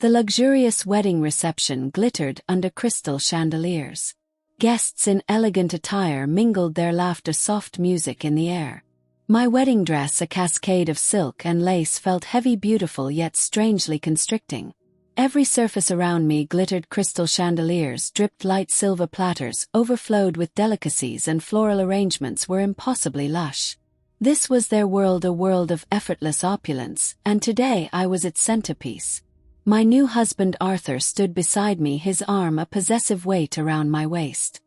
The luxurious wedding reception glittered under crystal chandeliers. Guests in elegant attire mingled their laughter, soft music in the air. My wedding dress, a cascade of silk and lace, felt heavy, beautiful yet strangely constricting. Every surface around me glittered. Crystal chandeliers dripped light silver platters, overflowed with delicacies, and floral arrangements were impossibly lush. This was their world, a world of effortless opulence, and today I was its centerpiece. My new husband Arthur stood beside me, his arm a possessive weight around my waist.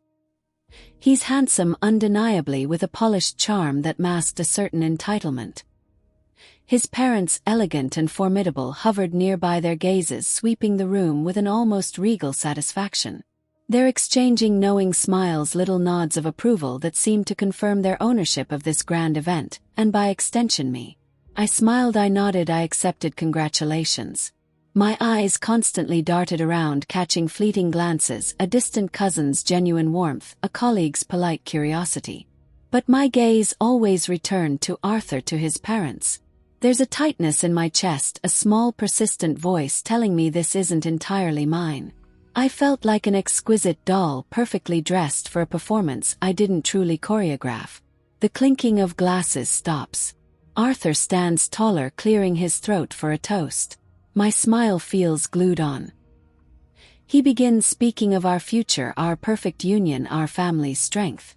He's handsome undeniably, with a polished charm that masked a certain entitlement. His parents, elegant and formidable, hovered nearby, their gazes sweeping the room with an almost regal satisfaction. They're exchanging knowing smiles, little nods of approval that seemed to confirm their ownership of this grand event, and by extension me. I smiled, I nodded, I accepted congratulations. My eyes constantly darted around, catching fleeting glances, a distant cousin's genuine warmth, a colleague's polite curiosity. But my gaze always returned to Arthur, to his parents. There's a tightness in my chest, a small persistent voice telling me this isn't entirely mine. I felt like an exquisite doll, perfectly dressed for a performance I didn't truly choreograph. The clinking of glasses stops. Arthur stands taller, clearing his throat for a toast. My smile feels glued on. He begins speaking of our future, our perfect union, our family's strength.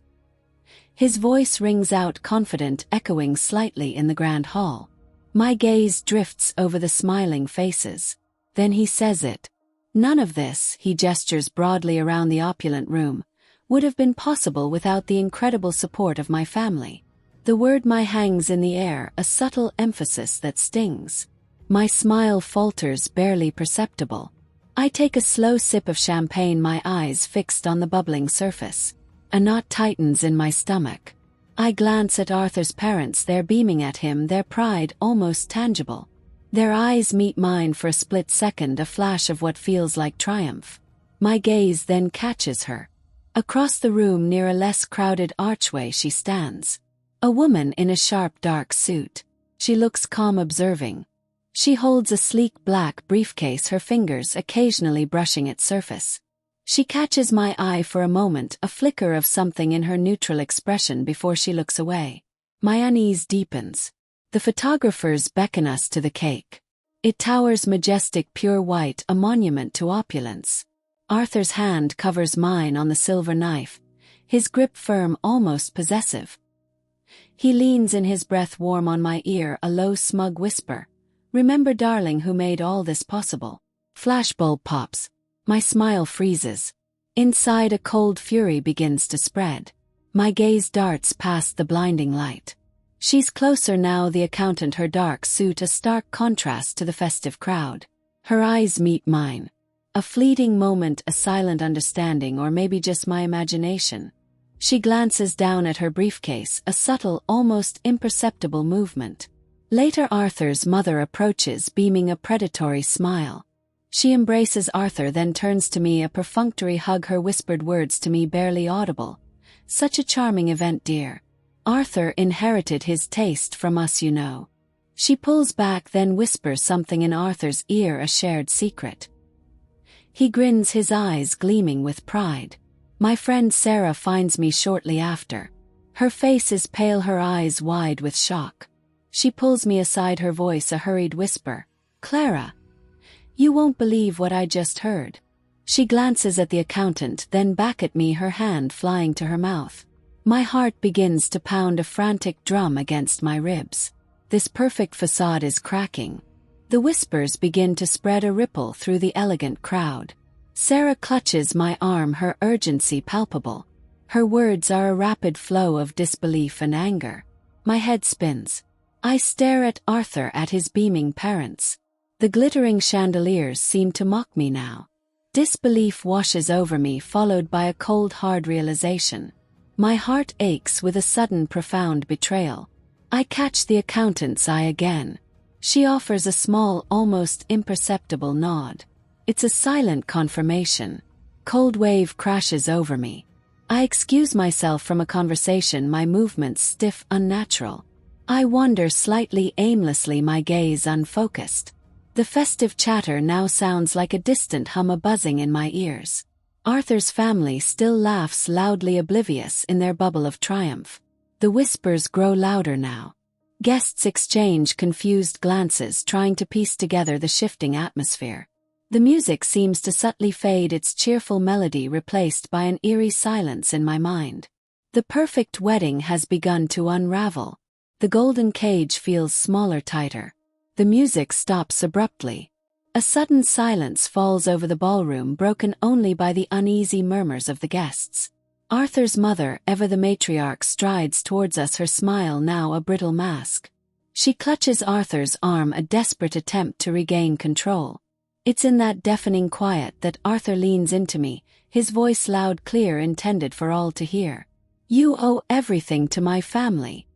His voice rings out confident, echoing slightly in the grand hall. My gaze drifts over the smiling faces. Then he says it. None of this, he gestures broadly around the opulent room, would have been possible without the incredible support of my family. The word "my" hangs in the air, a subtle emphasis that stings. My smile falters, barely perceptible. I take a slow sip of champagne, my eyes fixed on the bubbling surface. A knot tightens in my stomach. I glance at Arthur's parents, they're beaming at him, their pride almost tangible. Their eyes meet mine for a split second, a flash of what feels like triumph. My gaze then catches her. Across the room, near a less crowded archway, she stands. A woman in a sharp dark suit. She looks calm, observing. She holds a sleek black briefcase, her fingers occasionally brushing its surface. She catches my eye for a moment, a flicker of something in her neutral expression before she looks away. My unease deepens. The photographers beckon us to the cake. It towers majestic, pure white, a monument to opulence. Arthur's hand covers mine on the silver knife, his grip firm, almost possessive. He leans in, his breath warm on my ear, a low, smug whisper. Remember, darling, who made all this possible. Flashbulb pops. My smile freezes. Inside, a cold fury begins to spread. My gaze darts past the blinding light. She's closer now, the accountant, her dark suit a stark contrast to the festive crowd. Her eyes meet mine. A fleeting moment, a silent understanding, or maybe just my imagination. She glances down at her briefcase, a subtle, almost imperceptible movement. Later, Arthur's mother approaches, beaming a predatory smile. She embraces Arthur, then turns to me, a perfunctory hug, her whispered words to me barely audible. Such a charming event, dear. Arthur inherited his taste from us, you know. She pulls back, then whispers something in Arthur's ear, a shared secret. He grins, his eyes gleaming with pride. My friend Sarah finds me shortly after. Her face is pale, her eyes wide with shock. She pulls me aside, her voice a hurried whisper. Clara, you won't believe what I just heard. She glances at the accountant, then back at me, her hand flying to her mouth. My heart begins to pound, a frantic drum against my ribs. This perfect facade is cracking. The whispers begin to spread, a ripple through the elegant crowd. Sarah clutches my arm, her urgency palpable. Her words are a rapid flow of disbelief and anger. My head spins. I stare at Arthur, at his beaming parents. The glittering chandeliers seem to mock me now. Disbelief washes over me, followed by a cold, hard realization. My heart aches with a sudden, profound betrayal. I catch the accountant's eye again. She offers a small, almost imperceptible nod. It's a silent confirmation. Cold wave crashes over me. I excuse myself from a conversation, my movements stiff, unnatural. I wander slightly aimlessly, my gaze unfocused. The festive chatter now sounds like a distant hum buzzing in my ears. Arthur's family still laughs loudly, oblivious in their bubble of triumph. The whispers grow louder now. Guests exchange confused glances, trying to piece together the shifting atmosphere. The music seems to subtly fade, its cheerful melody replaced by an eerie silence in my mind. The perfect wedding has begun to unravel. The golden cage feels smaller, tighter. The music stops abruptly. A sudden silence falls over the ballroom, broken only by the uneasy murmurs of the guests. Arthur's mother, ever the matriarch, strides towards us, her smile now a brittle mask. She clutches Arthur's arm, a desperate attempt to regain control. It's in that deafening quiet that Arthur leans into me, his voice loud, clear, intended for all to hear. "You owe everything to my family."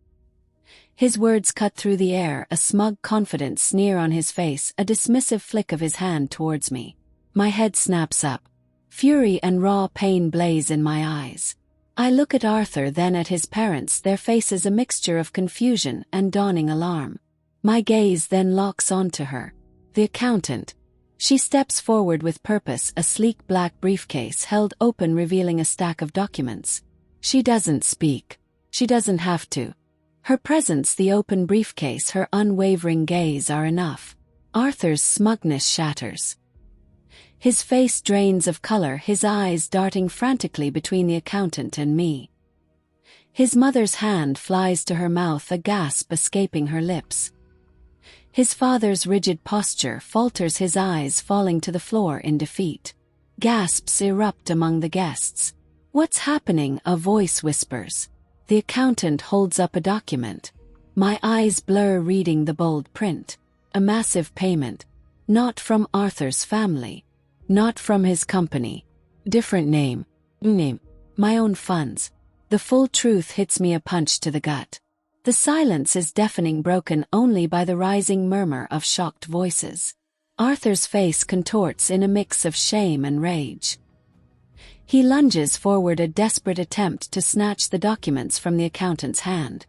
His words cut through the air, a smug, confident sneer on his face, a dismissive flick of his hand towards me. My head snaps up. Fury and raw pain blaze in my eyes. I look at Arthur, then at his parents, their faces a mixture of confusion and dawning alarm. My gaze then locks onto her. The accountant. She steps forward with purpose, a sleek black briefcase held open revealing a stack of documents. She doesn't speak. She doesn't have to. Her presence, the open briefcase, her unwavering gaze are enough. Arthur's smugness shatters. His face drains of color, his eyes darting frantically between the accountant and me. His mother's hand flies to her mouth, a gasp escaping her lips. His father's rigid posture falters, his eyes falling to the floor in defeat. Gasps erupt among the guests. "What's happening?" a voice whispers. The accountant holds up a document. My eyes blur reading the bold print. A massive payment. Not from Arthur's family. Not from his company. Different name. My own funds. The full truth hits me, a punch to the gut. The silence is deafening, broken only by the rising murmur of shocked voices. Arthur's face contorts in a mix of shame and rage. He lunges forward, a desperate attempt to snatch the documents from the accountant's hand.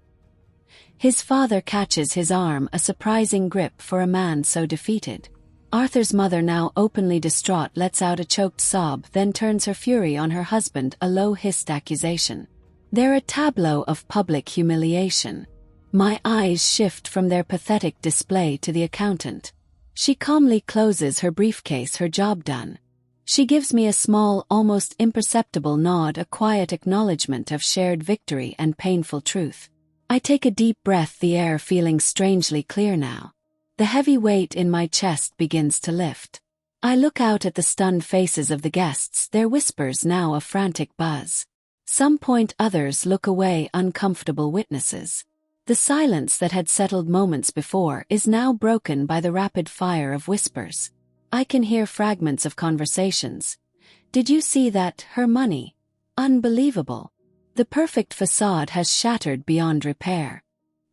His father catches his arm, a surprising grip for a man so defeated. Arthur's mother, now openly distraught, lets out a choked sob, then turns her fury on her husband, a low-hissed accusation. They're a tableau of public humiliation. My eyes shift from their pathetic display to the accountant. She calmly closes her briefcase, her job done. She gives me a small, almost imperceptible nod, a quiet acknowledgement of shared victory and painful truth. I take a deep breath, the air feeling strangely clear now. The heavy weight in my chest begins to lift. I look out at the stunned faces of the guests, their whispers now a frantic buzz. Some point, others look away, uncomfortable witnesses. The silence that had settled moments before is now broken by the rapid fire of whispers. I can hear fragments of conversations. "Did you see that? Her money? Unbelievable. The perfect facade has shattered beyond repair."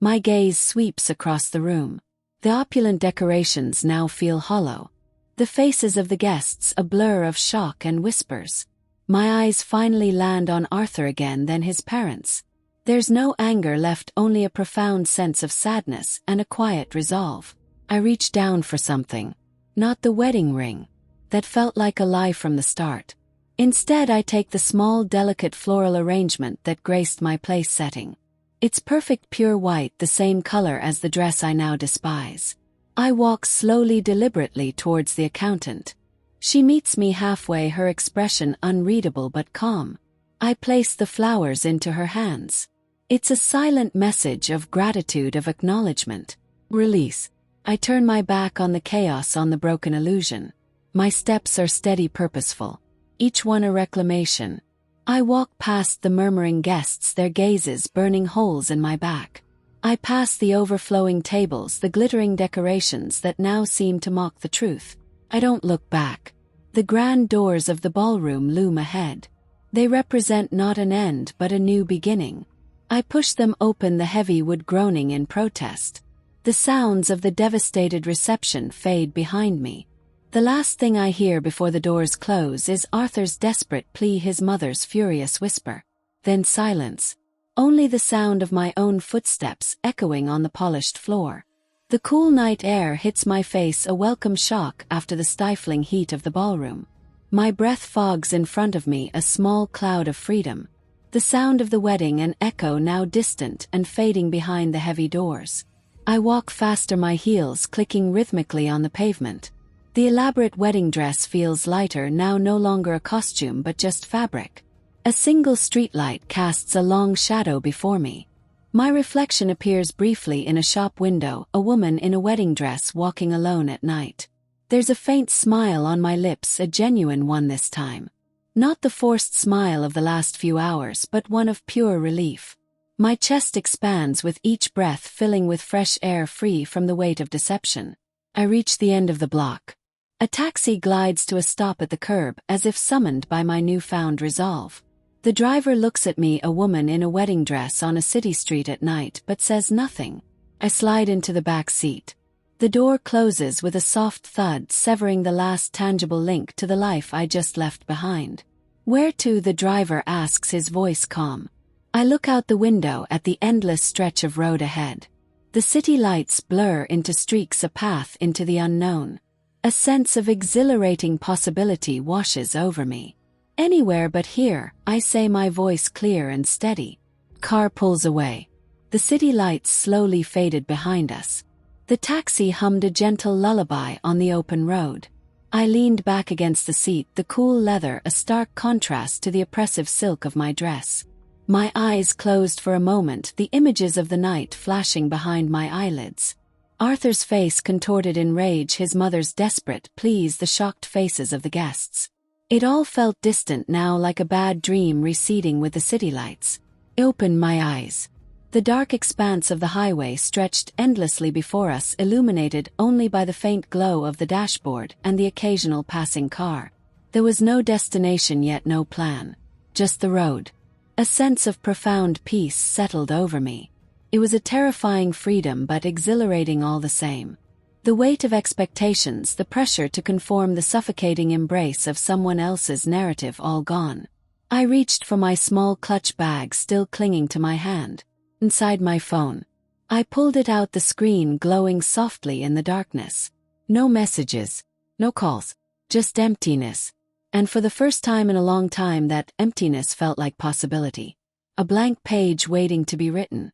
My gaze sweeps across the room. The opulent decorations now feel hollow. The faces of the guests a blur of shock and whispers. My eyes finally land on Arthur again, then his parents. There's no anger left, only a profound sense of sadness and a quiet resolve. I reach down for something. Not the wedding ring. That felt like a lie from the start. Instead, I take the small, delicate floral arrangement that graced my place setting. It's perfect pure white, the same color as the dress I now despise. I walk slowly, deliberately towards the accountant. She meets me halfway, her expression unreadable but calm. I place the flowers into her hands. It's a silent message of gratitude, of acknowledgement. Release. I turn my back on the chaos, on the broken illusion. My steps are steady, purposeful. Each one a reclamation. I walk past the murmuring guests, their gazes burning holes in my back. I pass the overflowing tables, the glittering decorations that now seem to mock the truth. I don't look back. The grand doors of the ballroom loom ahead. They represent not an end but a new beginning. I push them open, the heavy wood groaning in protest. The sounds of the devastated reception fade behind me. The last thing I hear before the doors close is Arthur's desperate plea, his mother's furious whisper. Then silence. Only the sound of my own footsteps echoing on the polished floor. The cool night air hits my face, a welcome shock after the stifling heat of the ballroom. My breath fogs in front of me, a small cloud of freedom. The sound of the wedding an echo now distant and fading behind the heavy doors. I walk faster, my heels clicking rhythmically on the pavement. The elaborate wedding dress feels lighter now, no longer a costume but just fabric. A single streetlight casts a long shadow before me. My reflection appears briefly in a shop window, a woman in a wedding dress walking alone at night. There's a faint smile on my lips, a genuine one this time. Not the forced smile of the last few hours, but one of pure relief. My chest expands with each breath, filling with fresh air free from the weight of deception. I reach the end of the block. A taxi glides to a stop at the curb, as if summoned by my newfound resolve. The driver looks at me, a woman in a wedding dress on a city street at night, but says nothing. I slide into the back seat. The door closes with a soft thud, severing the last tangible link to the life I just left behind. "Where to?" the driver asks, his voice calm. I look out the window at the endless stretch of road ahead. The city lights blur into streaks, a path into the unknown. A sense of exhilarating possibility washes over me. "Anywhere but here," I say, my voice clear and steady. Car pulls away. The city lights slowly faded behind us. The taxi hummed a gentle lullaby on the open road. I leaned back against the seat, the cool leather a stark contrast to the oppressive silk of my dress. My eyes closed for a moment, the images of the night flashing behind my eyelids. Arthur's face contorted in rage, his mother's desperate pleas, the shocked faces of the guests. It all felt distant now, like a bad dream receding with the city lights. I opened my eyes. The dark expanse of the highway stretched endlessly before us, illuminated only by the faint glow of the dashboard and the occasional passing car. There was no destination yet, no plan. Just the road. A sense of profound peace settled over me. It was a terrifying freedom, but exhilarating all the same. The weight of expectations, the pressure to conform, the suffocating embrace of someone else's narrative, all gone. I reached for my small clutch bag, still clinging to my hand. Inside, my phone. I pulled it out, the screen glowing softly in the darkness. No messages, no calls, just emptiness. And for the first time in a long time, that emptiness felt like possibility. A blank page waiting to be written.